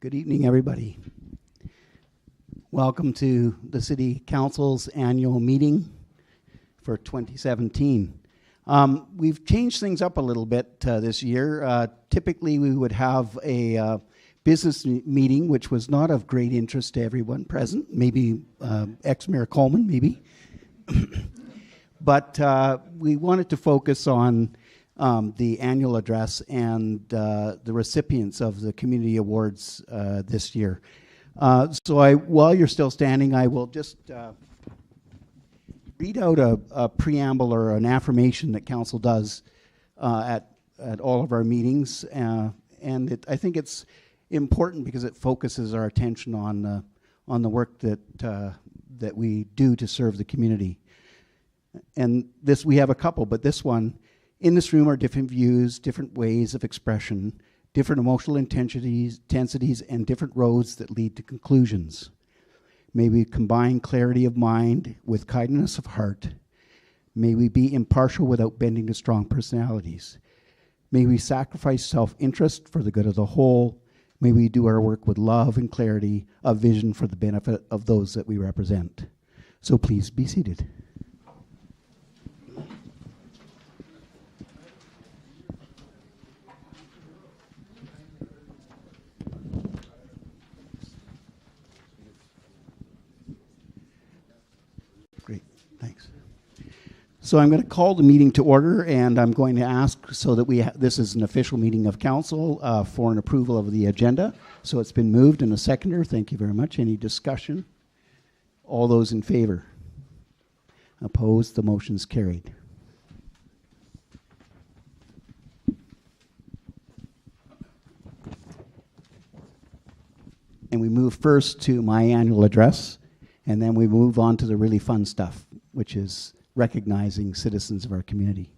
Good evening, everybody. Welcome to the City Council's annual meeting for 2017. We've changed things up a little bit this year. Typically, we would have a business meeting, which was not of great interest to everyone present, maybe ex-Mayor Coleman, maybe. But we wanted to focus on the annual address and the recipients of the community awards this year. While you're still standing, I will just read out a preamble or an affirmation that council does at all of our meetings, and I think it's important because it focuses our attention on the work that we do to serve the community. And this, we have a couple, but this one: in this room are different views, different ways of expression, different emotional intensities, and different roads that lead to conclusions. May we combine clarity of mind with kindness of heart. May we be impartial without bending to strong personalities. May we sacrifice self-interest for the good of the whole. May we do our work with love and clarity of vision for the benefit of those that we represent. So please be seated. Thanks. So I'm going to call the meeting to order, and I'm going to ask so that this is an official meeting of council for an approval of the agenda. So it's been moved and a seconder. Thank you very much. Any discussion? All those in favor? Opposed? The motion's carried. And we move first to my annual address, and then we move on to the really fun stuff, which is recognizing citizens of our community.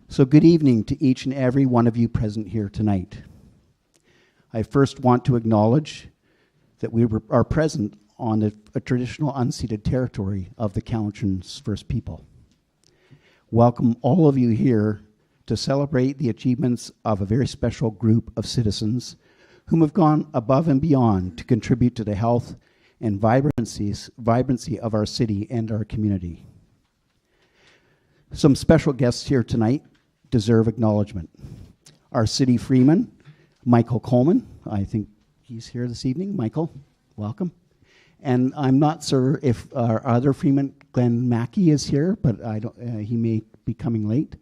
So good evening to each and every one of you present here tonight. I first want to acknowledge that we are present on a traditional unceded territory of the Cowichan's First People. Welcome all of you here to celebrate the achievements of a very special group of citizens whom have gone above and beyond to contribute to the health and vibrancy of our city and our community. Some special guests here tonight deserve acknowledgement. Our city freeman, Michael Coleman. I think he's here this evening. Michael, welcome. And I'm not sure if our other freeman, Glenn Mackey, is here, but he may be coming late.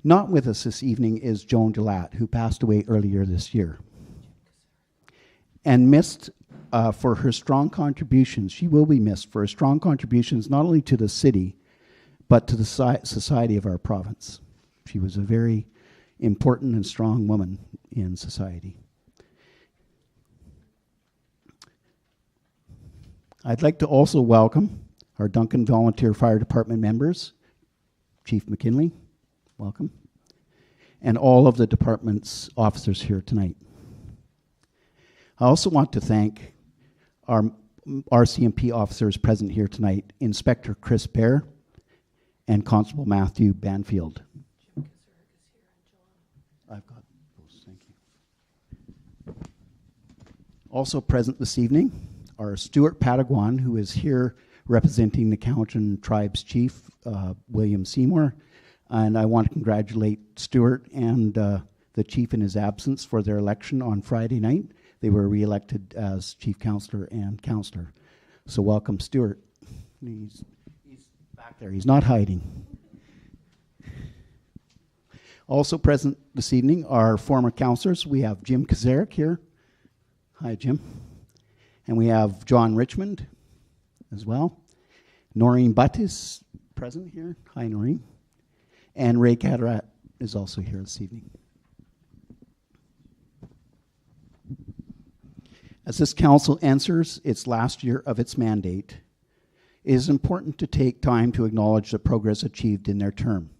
Not with us this evening is Joan Gillette, who passed away earlier this year. And missed for her strong contributions. She will be missed for her strong contributions not only to the city, but to the society of our province. She was a very important and strong woman in society. I'd like to also welcome our Duncan Volunteer Fire Department members, Chief McKinley, welcome, and all of the department's officers here tonight. I also want to thank our RCMP officers present here tonight, Inspector Chris Bear and Constable Matthew Banfield. I've got those, thank you. Also present this evening are Stuart Pataguan, who is here representing the Cowichan Tribe's Chief, William Seymour, and I want to congratulate Stuart and the Chief in his absence for their election on Friday night. They were re-elected as Chief Counselor and Counselor. So welcome, Stuart. He's back there. He's not hiding. Also present this evening are former councillors. We have Jim Kazarek here. Hi, Jim. And we have John Richmond as well. Noreen Butt is present here. Hi, Noreen. And Ray Catarat is also here this evening. As this council enters its last year of its mandate, it is important to take time to acknowledge the progress achieved in their term.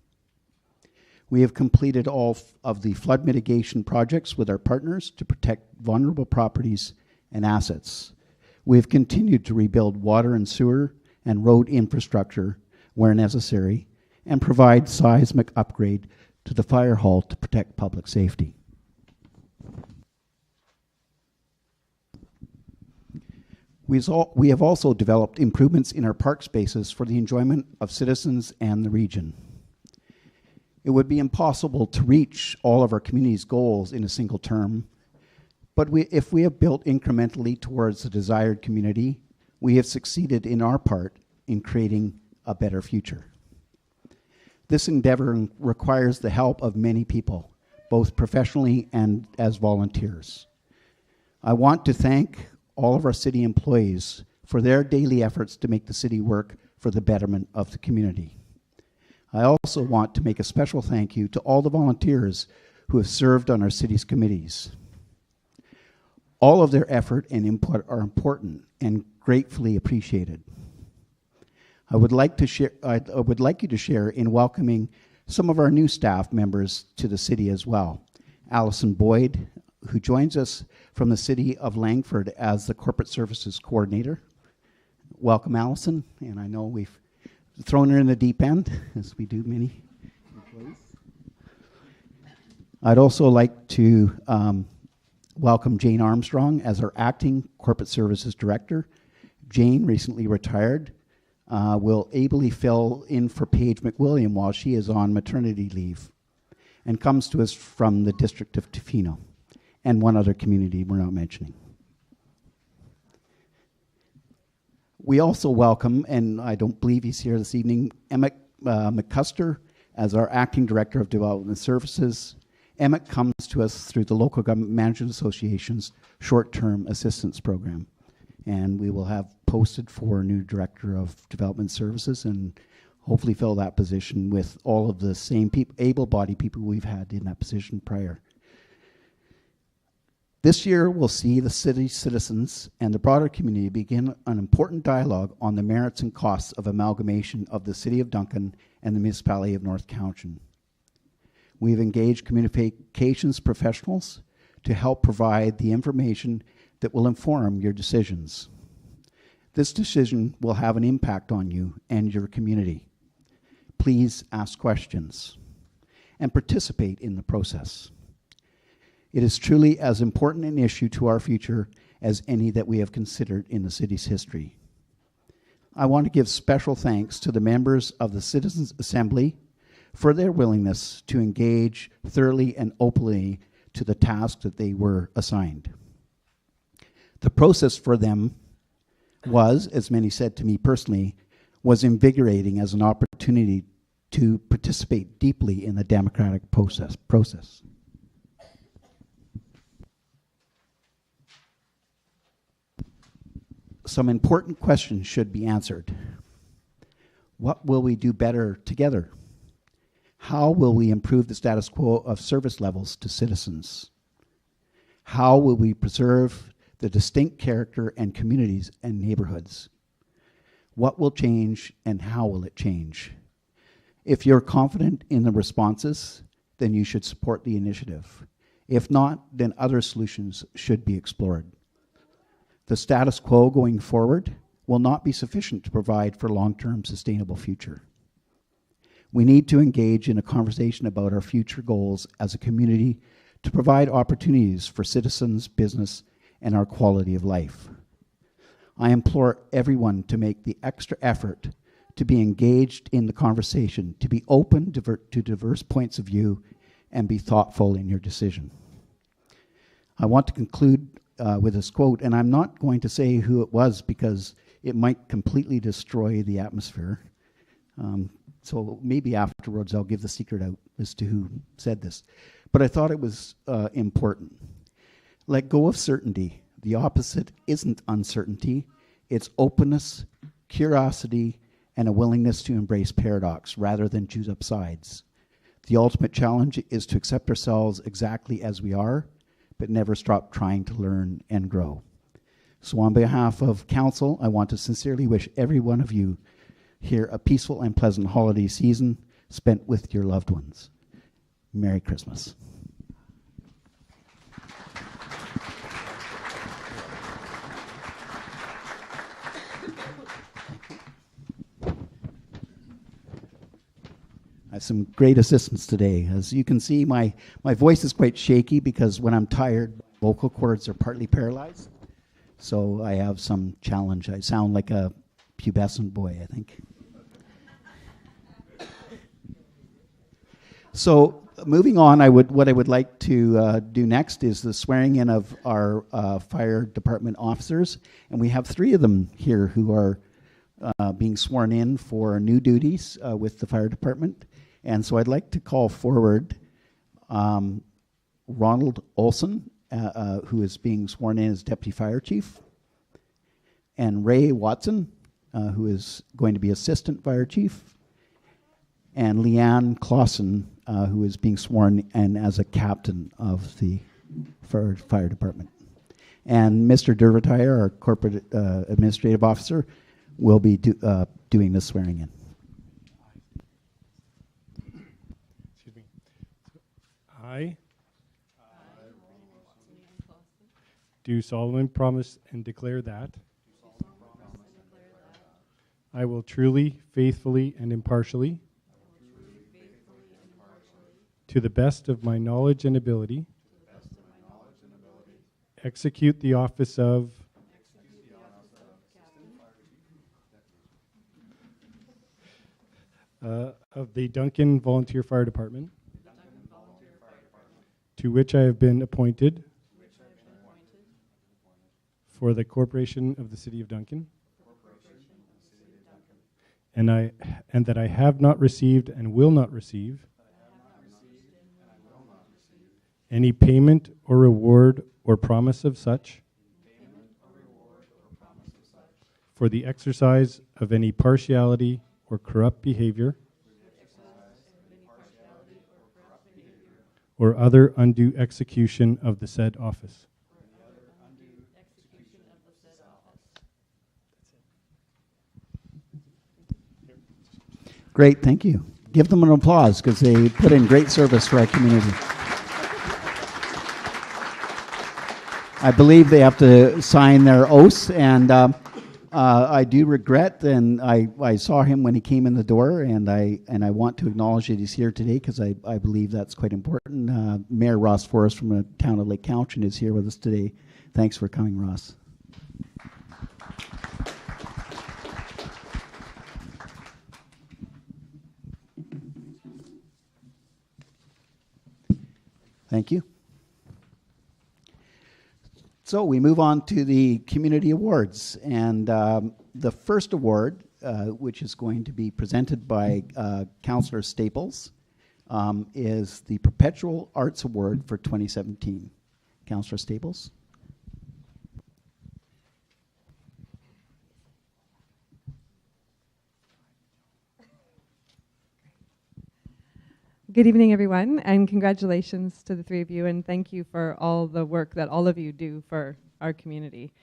We have completed all of the flood mitigation projects with our partners to protect vulnerable properties and assets. We have continued to rebuild water and sewer and road infrastructure where necessary and provide seismic upgrade to the fire hall to protect public safety. We have also developed improvements in our park spaces for the enjoyment of citizens and the region. It would be impossible to reach all of our community's goals in a single term, but if we have built incrementally towards the desired community, we have succeeded in our part in creating a better future. This endeavor requires the help of many people, both professionally and as volunteers. I want to thank all of our city employees for their daily efforts to make the city work for the betterment of the community. I also want to make a special thank you to all the volunteers who have served on our city's committees. All of their effort and input are important and gratefully appreciated. I would like you to share in welcoming some of our new staff members to the city as well. Allison Boyd, who joins us from the city of Langford as the Corporate Services Coordinator. Welcome, Allison, and I know we've thrown her in the deep end, as we do many employees. I'd also like to welcome Jane Armstrong as our Acting Corporate Services Director. Jane recently retired, will ably fill in for Paige McWilliam while she is on maternity leave, and comes to us from the District of Tofino and one other community we're not mentioning. We also welcome, and I don't believe he's here this evening, Emmett McCusker as our Acting Director of Development Services. Emmett comes to us through the Local Government Management Association's Short-Term Assistance Program. And we will have posted for a new Director of Development Services and hopefully fill that position with all of the same able-bodied people we've had in that position prior. This year will see the city citizens and the broader community begin an important dialogue on the merits and costs of amalgamation of the City of Duncan and the municipality of North Cowichan. We have engaged communications professionals to help provide the information that will inform your decisions. This decision will have an impact on you and your community. Please ask questions and participate in the process. It is truly as important an issue to our future as any that we have considered in the city's history. I want to give special thanks to the members of the Citizens Assembly for their willingness to engage thoroughly and openly to the task that they were assigned. The process for them was, as many said to me personally, was invigorating as an opportunity to participate deeply in the democratic process. Some important questions should be answered. What will we do better together? How will we improve the status quo of service levels to citizens? How will we preserve the distinct character and communities and neighborhoods? What will change and how will it change? If you're confident in the responses, then you should support the initiative. If not, then other solutions should be explored. The status quo going forward will not be sufficient to provide for long-term sustainable future. We need to engage in a conversation about our future goals as a community to provide opportunities for citizens, business, and our quality of life. I implore everyone to make the extra effort to be engaged in the conversation, to be open to diverse points of view, and be thoughtful in your decision. I want to conclude with this quote, and I'm not going to say who it was because it might completely destroy the atmosphere. So maybe afterwards I'll give the secret out as to who said this. But I thought it was important. Let go of certainty. The opposite isn't uncertainty. It's openness, curiosity, and a willingness to embrace paradox rather than choose up sides. The ultimate challenge is to accept ourselves exactly as we are, but never stop trying to learn and grow. So on behalf of Council, I want to sincerely wish every one of you here a peaceful and pleasant holiday season spent with your loved ones. Merry Christmas. I have some great assistance today. As you can see, my voice is quite shaky because when I'm tired, vocal cords are partly paralyzed. So I have some challenge. I sound like a pubescent boy, I think. So moving on, what I would like to do next is the swearing in of our fire department officers, and we have 3 of them here who are being sworn in for new duties with the fire department. And so I'd like to call forward Ronald Olson, who is being sworn in as Deputy Fire Chief, and Ray Watson, who is going to be Assistant Fire Chief, and Leanne Clausen, who is being sworn in as a captain of the fire department. And Mr. Dervatire, our corporate administrative officer, will be doing the swearing in. Excuse me. I do solemnly promise and declare that I will truly, faithfully, and impartially, to the best of my knowledge and ability, execute the office of the Duncan Volunteer Fire Department, to which I have been appointed for the Corporation of the City of Duncan, and that I have not received and will not receive any payment or reward or promise of such for the exercise of any partiality or corrupt behavior or other undue execution of the said office. Great, thank you. Give them an applause because they put in great service for our community. I believe they have to sign their oaths, and I do regret, and I saw him when he came in the door, and I want to acknowledge that he's here today because I believe that's quite important. Mayor Ross Forrest from the town of Lake Cowichan is here with us today. Thanks for coming, Ross. Thank you. So we move on to the community awards, and the first award, which is going to be presented by Councillor Staples, is the Perpetual Arts Award for 2017. Councillor Staples. Good evening, everyone, and congratulations to the 3 of you, and thank you for all the work that all of you do for our community.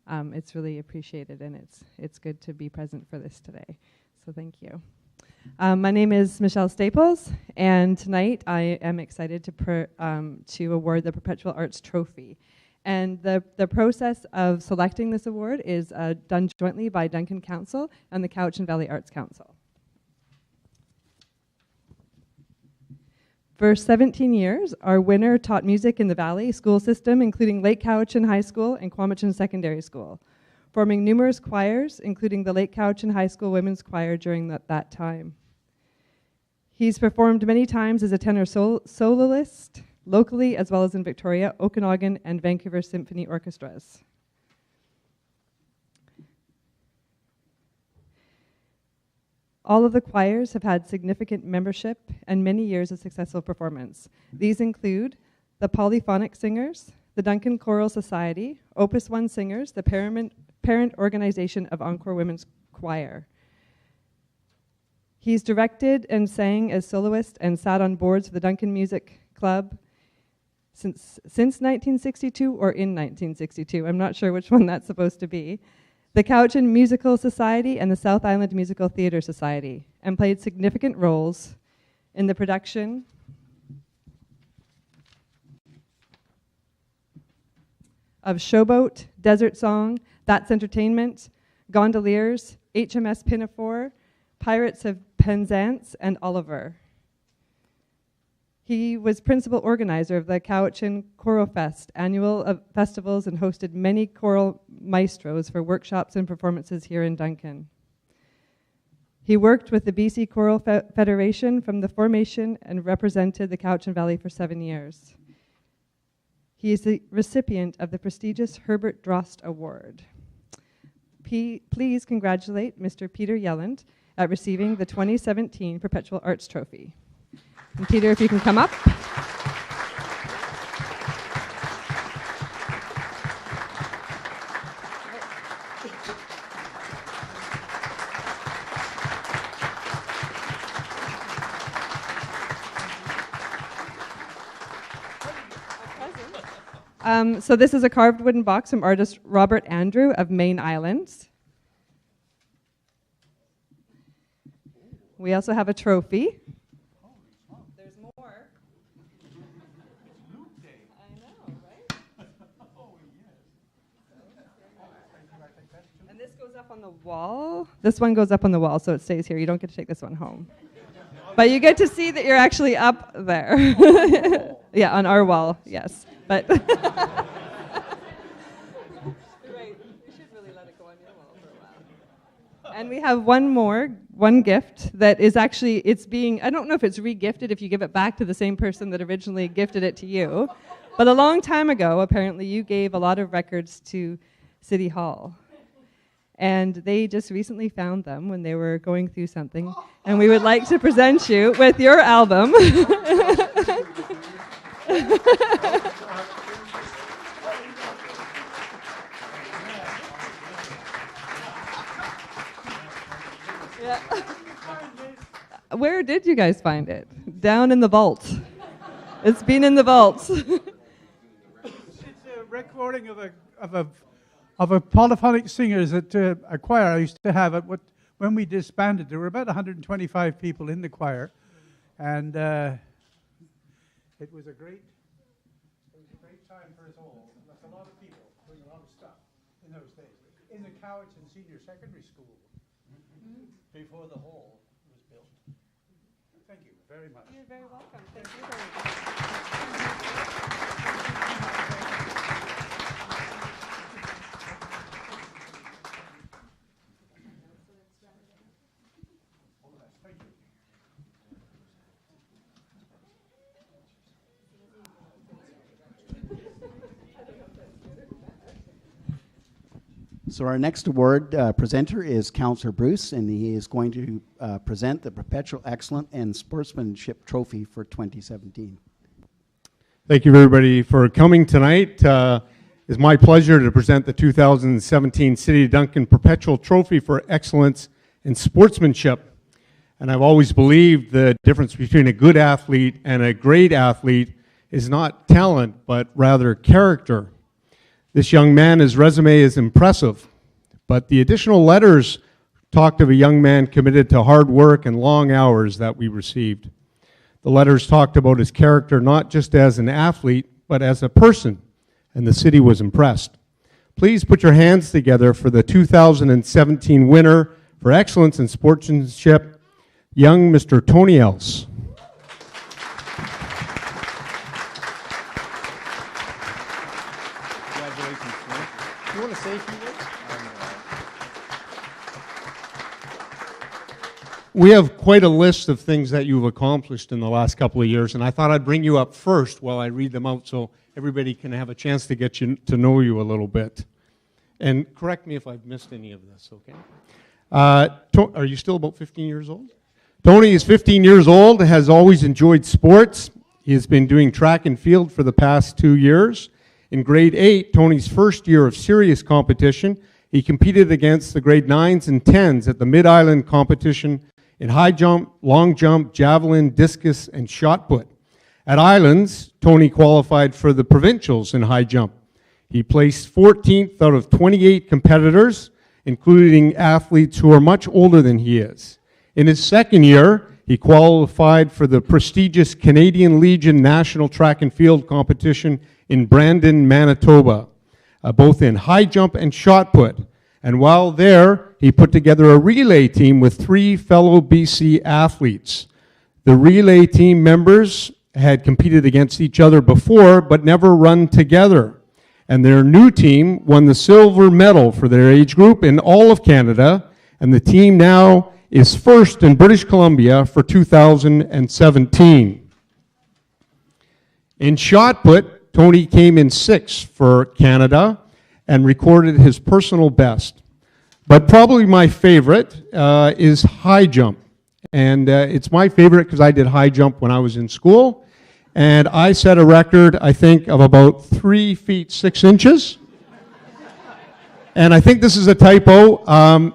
It's really appreciated, and it's good to be present for this today, so thank you. My name is Michelle Staples, and tonight I am excited to award the Perpetual Arts Trophy. And the process of selecting this award is done jointly by Duncan Council and the Cowichan Valley Arts Council. For 17 years, our winner taught music in the Valley school system, including Lake Cowichan High School and Quamachan Secondary School, forming numerous choirs, including the Lake Cowichan High School Women's Choir during that time. He's performed many times as a tenor soloist, locally as well as in Victoria, Okanagan, and Vancouver Symphony Orchestras. All of the choirs have had significant membership and many years of successful performance. These include the Polyphonic Singers, the Duncan Choral Society, Opus One Singers, the parent organization of Encore Women's Choir. He's directed and sang as soloist and sat on boards for the Duncan Music Club since 1962 or in 1962. I'm not sure which one that's supposed to be. The Cowichan Musical Society and the South Island Musical Theatre Society, and played significant roles in the production of Showboat, Desert Song, That's Entertainment, Gondoliers, HMS Pinafore, Pirates of Penzance, and Oliver. He was principal organizer of the Cowichan Choral Fest, annual festivals, and hosted many choral maestros for workshops and performances here in Duncan. He worked with the BC Choral Federation from the formation and represented the Cowichan Valley for 7 years. He is the recipient of the prestigious Herbert Drost Award. Please congratulate Mr. Peter Yelland at receiving the 2017 Perpetual Arts Trophy. And Peter, if you can come up. So this is a carved wooden box from artist Robert Andrew of Main Islands. We also have a trophy. There's more. I know, right? And this goes up on the wall. This one goes up on the wall, so it stays here. You don't get to take this one home. But you get to see that you're actually up there. Yeah, on our wall, yes. But right, you should really let it go on your wall for a while. And we have one gift that is actually, it's being, I don't know if it's re-gifted if you give it back to the same person that originally gifted it to you, but a long time ago, apparently, you gave a lot of records to City Hall. And they just recently found them when they were going through something, and we would like to present you with your album. Yeah. Where did you guys find it? Down in the vault. It's been in the vault. It's a recording of a polyphonic singers at a choir I used to have when we disbanded. There were about 125 people in the choir, and it was a great time for us all. That's a lot of people doing a lot of stuff in those days. In the Cowichan Senior Secondary School, before the hall was built. Thank you very much. You're very welcome. Thank you very much. So our next award presenter is Councillor Bruce, and he is going to present the Perpetual Excellence and Sportsmanship Trophy for 2017. Thank you, everybody, for coming tonight. It's my pleasure to present the 2017 City of Duncan Perpetual Trophy for Excellence in Sportsmanship. And I've always believed the difference between a good athlete and a great athlete is not talent, but rather character. This young man, his resume is impressive, but the additional letters talked of a young man committed to hard work and long hours that we received. The letters talked about his character not just as an athlete, but as a person, and the city was impressed. Please put your hands together for the 2017 winner for excellence in sportsmanship, young Mr. Tony Else. You want to say a few words? We have quite a list of things that you've accomplished in the last couple of years, and I thought I'd bring you up first while I read them out so everybody can have a chance to get to know you a little bit. And correct me if I've missed any of this, okay? Are you still about 15 years old? Tony is 15 years old, has always enjoyed sports. He has been doing track and field for the past 2 years. In grade 8, Tony's first year of serious competition, he competed against the grade 9s and 10s at the Mid-Island competition in high jump, long jump, javelin, discus, and shot put. At Islands, Tony qualified for the provincials in high jump. He placed 14th out of 28 competitors, including athletes who are much older than he is. In his second year, he qualified for the prestigious Canadian Legion National Track and Field competition in Brandon, Manitoba, both in high jump and shot put. And while there, he put together a relay team with 3 fellow BC athletes. The relay team members had competed against each other before, but never run together. And their new team won the silver medal for their age group in all of Canada, and the team now is first in British Columbia for 2017. In shot put, Tony came in sixth for Canada and recorded his personal best. But probably my favorite is high jump. And it's my favorite because I did high jump when I was in school. And I set a record, I think, of about 3 feet 6 inches. And I think this is a typo,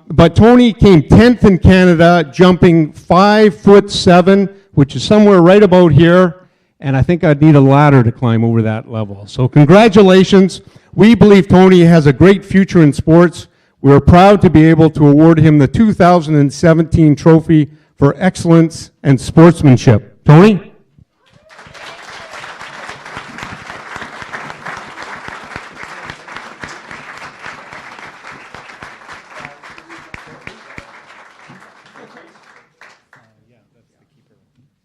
but Tony came 10th in Canada, jumping 5'7", which is somewhere right about here. And I think I'd need a ladder to climb over that level. So congratulations. We believe Tony has a great future in sports. We're proud to be able to award him the 2017 Trophy for Excellence and Sportsmanship. Tony?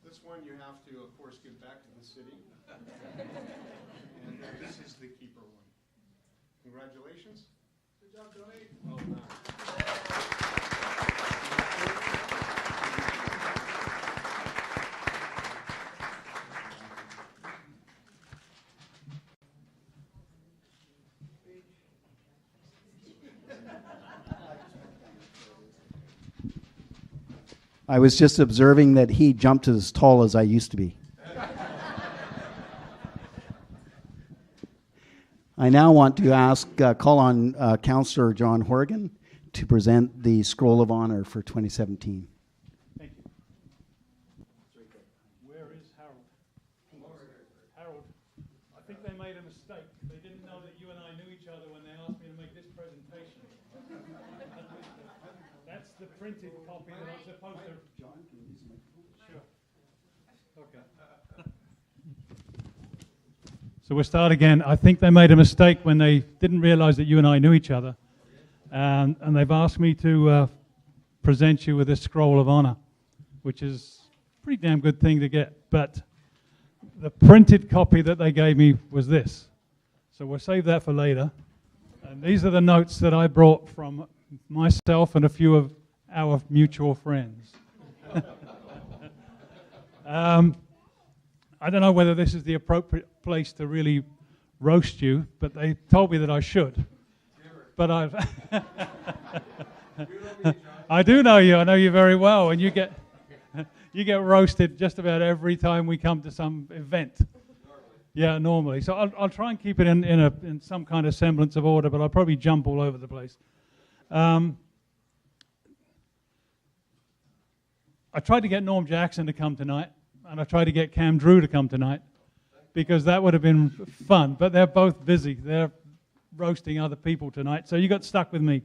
This one you have to, of course, give back to the city. And this is the keeper one. Congratulations. Good job, Tony. Well done. I was just observing that he jumped as tall as I used to be. I now want to call on Councillor John Horgan to present the Scroll of Honor for 2017. Thank you. Where is Harold? Harold, I think they made a mistake. They didn't know that you and I knew each other when they asked me to make this presentation. That's the printed copy that I'm supposed to... John, can you use the microphone? Sure. Okay. So we'll start again. I think they made a mistake when they didn't realize that you and I knew each other. And they've asked me to present you with this Scroll of Honor, which is a pretty damn good thing to get. But the printed copy that they gave me was this. So we'll save that for later. And these are the notes that I brought from myself and a few of our mutual friends. I don't know whether this is the appropriate place to really roast you, but they told me that I should. But I do know you. I know you very well, and you get roasted just about every time we come to some event. Yeah, normally. So I'll try and keep it in some kind of semblance of order, but I'll probably jump all over the place. I tried to get Norm Jackson to come tonight, and I tried to get Cam Drew to come tonight, because that would have been fun, but they're both busy. They're roasting other people tonight, so you got stuck with me.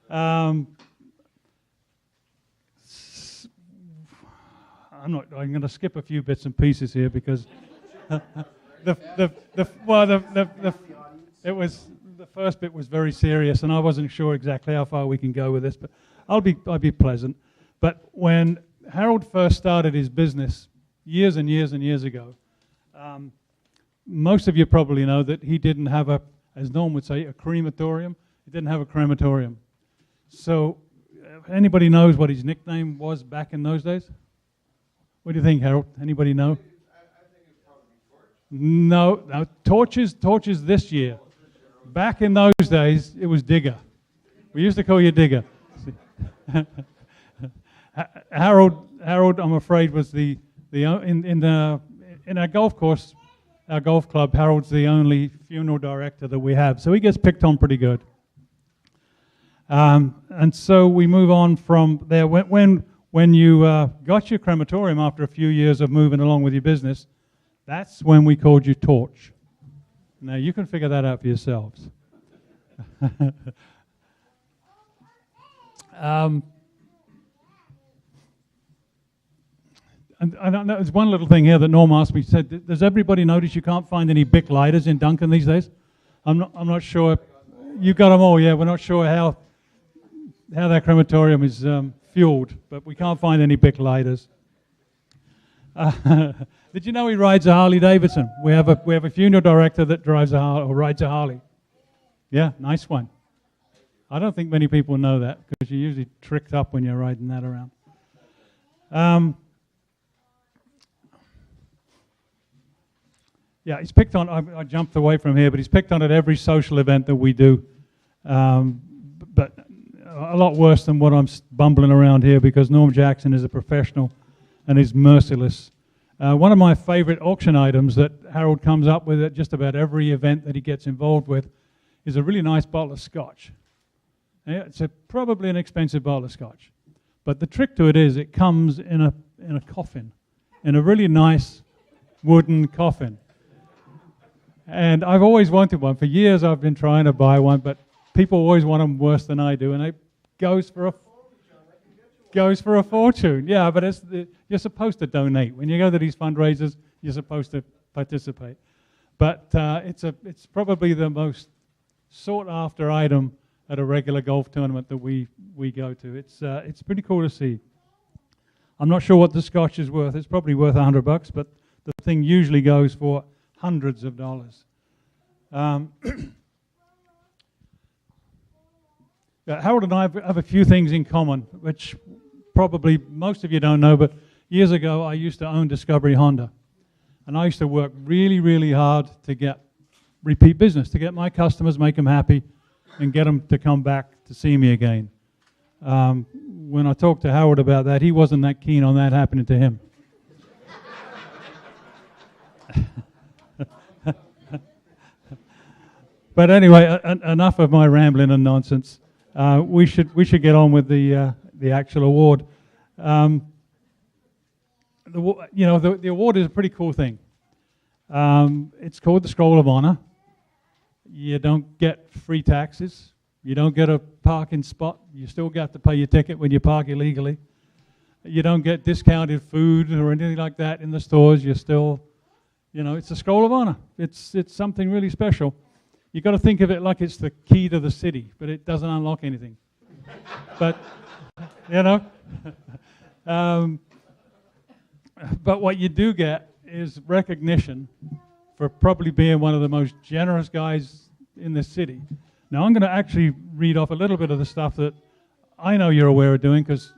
I'm going to skip a few bits and pieces here because the first bit was very serious, and I wasn't sure exactly how far we can go with this, but I'll be pleasant. But when Harold first started his business years and years and years ago, most of you probably know that he didn't have as Norm would say, a crematorium. He didn't have a crematorium. So anybody knows what his nickname was back in those days? What do you think, Harold? Anybody know? I think it's probably Torch. No, torches this year. Back in those days, it was Digger. We used to call you Digger. Harold, I'm afraid, was in our golf course, our golf club. Harold's the only funeral director that we have, so he gets picked on pretty good. And so we move on from there. When you got your crematorium after a few years of moving along with your business, that's when we called you Torch. Now you can figure that out for yourselves. And there's one little thing here that Norm asked me. He said, "Does everybody notice you can't find any Bic lighters in Duncan these days?" I'm not sure. You got them all, yeah. We're not sure how that crematorium is fueled, but we can't find any Bic lighters. Did you know he rides a Harley Davidson? We have a funeral director that drives a Harley or rides a Harley. Yeah, nice one. I don't think many people know that because you're usually tricked up when you're riding that around. Yeah, he's picked on, I jumped away from here, but he's picked on at every social event that we do. But a lot worse than what I'm bumbling around here because Norm Jackson is a professional and is merciless. One of my favorite auction items that Harold comes up with at just about every event that he gets involved with is a really nice bottle of scotch. Yeah, it's probably an expensive bottle of scotch. But the trick to it is it comes in a coffin, in a really nice wooden coffin. And I've always wanted one. For years I've been trying to buy one, but people always want them worse than I do, and it goes for a fortune. Yeah, but you're supposed to donate. When you go to these fundraisers, you're supposed to participate. But it's probably the most sought-after item at a regular golf tournament that we go to. It's pretty cool to see. I'm not sure what the scotch is worth. It's probably worth $100, but the thing usually goes for hundreds of dollars. Harold and I have a few things in common, which probably most of you don't know, but years ago I used to own Discovery Honda. And I used to work really, really hard to get repeat business, to get my customers, make them happy, and get them to come back to see me again. When I talked to Harold about that, he wasn't that keen on that happening to him. But anyway, enough of my rambling and nonsense. We should get on with the actual award. The award is a pretty cool thing. It's called the Scroll of Honor. You don't get free taxes. You don't get a parking spot. You still got to pay your ticket when you park illegally. You don't get discounted food or anything like that in the stores. You're still, it's a Scroll of Honor. It's something really special. You got to think of it like it's the key to the city, but it doesn't unlock anything. But, but what you do get is recognition for probably being one of the most generous guys in the city. Now, I'm going to actually read off a little bit of the stuff that I know you're aware of doing because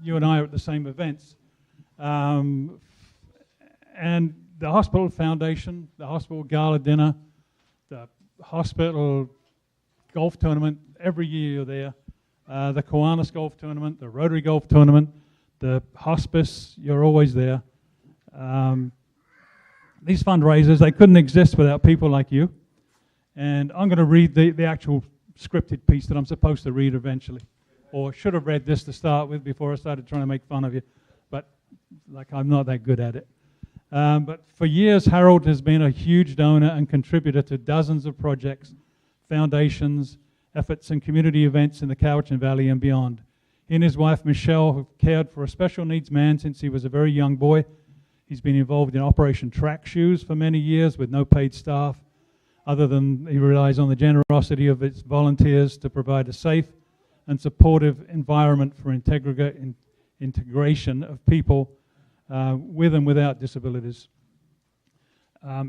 you and I are at the same events. And the Hospital Foundation, the Hospital Gala Dinner, the Hospital Golf Tournament, every year you're there. The Kiwanis Golf Tournament, the Rotary Golf Tournament, the Hospice, you're always there. These fundraisers, they couldn't exist without people like you. And I'm going to read the actual scripted piece that I'm supposed to read eventually. Or should have read this to start with before I started trying to make fun of you. But I'm not that good at it. But for years, Harold has been a huge donor and contributor to dozens of projects, foundations, efforts and community events in the Cowichan Valley and beyond. He and his wife, Michelle, have cared for a special needs man since he was a very young boy. He's been involved in Operation Track Shoes for many years with no paid staff, other than he relies on the generosity of its volunteers to provide a safe and supportive environment for integration of people with and without disabilities.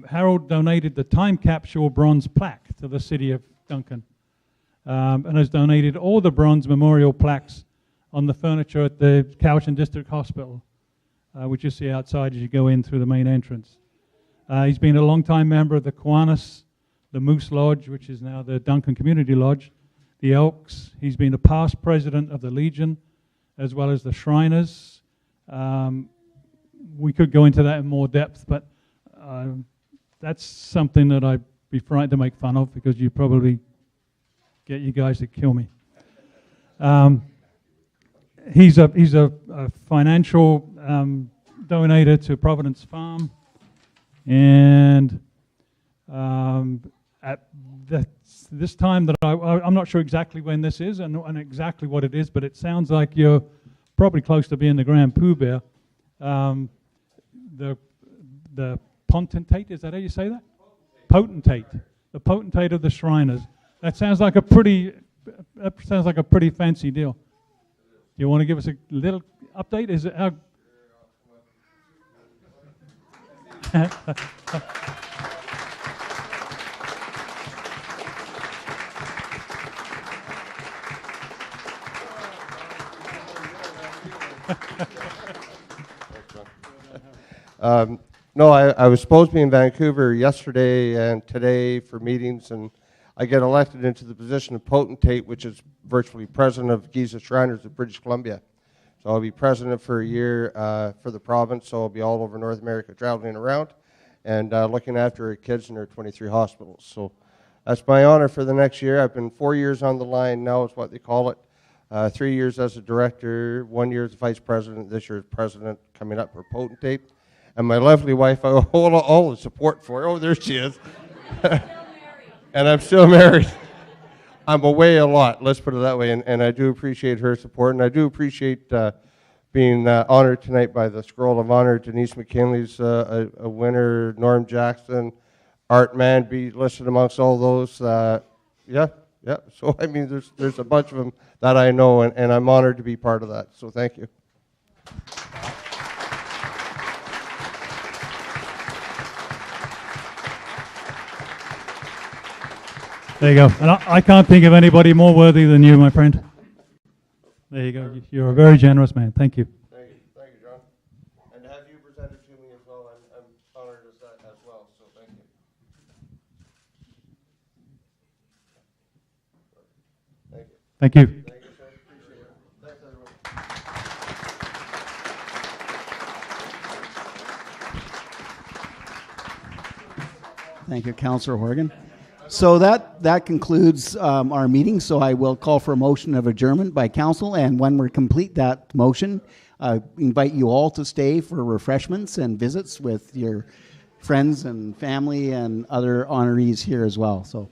Harold donated the time capsule bronze plaque to the city of Duncan and has donated all the bronze memorial plaques on the furniture at the Cowichan District Hospital, which you see outside as you go in through the main entrance. He's been a long-time member of the Kiwanis, the Moose Lodge, which is now the Duncan Community Lodge, the Elks. He's been a past president of the Legion, as well as the Shriners. We could go into that in more depth, but that's something that I'd be frightened to make fun of because you probably get you guys to kill me. He's a financial donator to Providence Farm, and at this time that I'm not sure exactly when this is and exactly what it is, but it sounds like you're probably close to being the Grand Pooh Bear. The potentate, is that how you say that? Potentate. The potentate of the Shriners. That sounds like a pretty fancy deal. Do you want to give us a little update? Is it how? No, I was supposed to be in Vancouver yesterday and today for meetings, and I get elected into the position of potentate, which is virtually president of Giza Shriners of British Columbia. So I'll be president for a year for the province, so I'll be all over North America traveling around and looking after our kids in our 23 hospitals. So that's my honor for the next year. I've been 4 years on the line now is what they call it. 3 years as a director, 1 year as vice president, this year as president, coming up for potentate. And my lovely wife, I owe all the support for. Oh, there she is. And I'm still married. I'm away a lot, let's put it that way, and I do appreciate her support, and I do appreciate being honored tonight by the Scroll of Honor. Denise McKinley's a winner, Norm Jackson, Art Manby listed amongst all those. Yeah. So, I mean, there's a bunch of them that I know, and I'm honored to be part of that, so thank you. There you go. And I can't think of anybody more worthy than you, my friend. There you go. You're a very generous man. Thank you. Thank you, John. And to have you presented to me as well, I'm honored as that as well, so thank you. Thank you. Thank you. Thank you, sir. Appreciate it. Thanks, everyone. Thank you, Councillor Horgan. So that concludes our meeting. So I will call for a motion of adjournment by council. And when we complete that motion, I invite you all to stay for refreshments and visits with your friends and family and other honorees here as well. So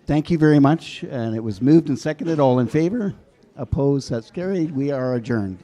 thank you very much. And it was moved and seconded. All in favor? Opposed? That's carried. We are adjourned.